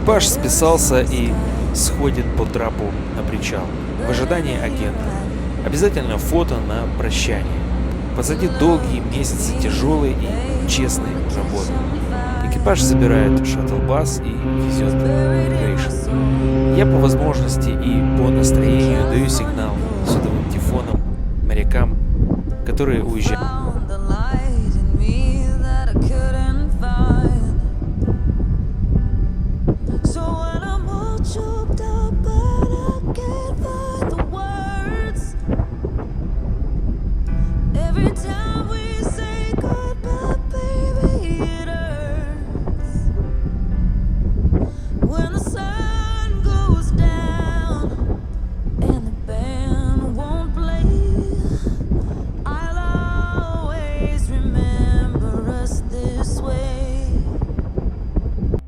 Экипаж списался и сходит по трапу на причал в ожидании агента. Обязательно фото на прощание. Позади долгие месяцы тяжелой и честной работы. Экипаж забирает шаттл-бас и везет в Грейшен. Я по возможности и по настроению даю сигнал сотовым тифоном морякам, которые уезжают.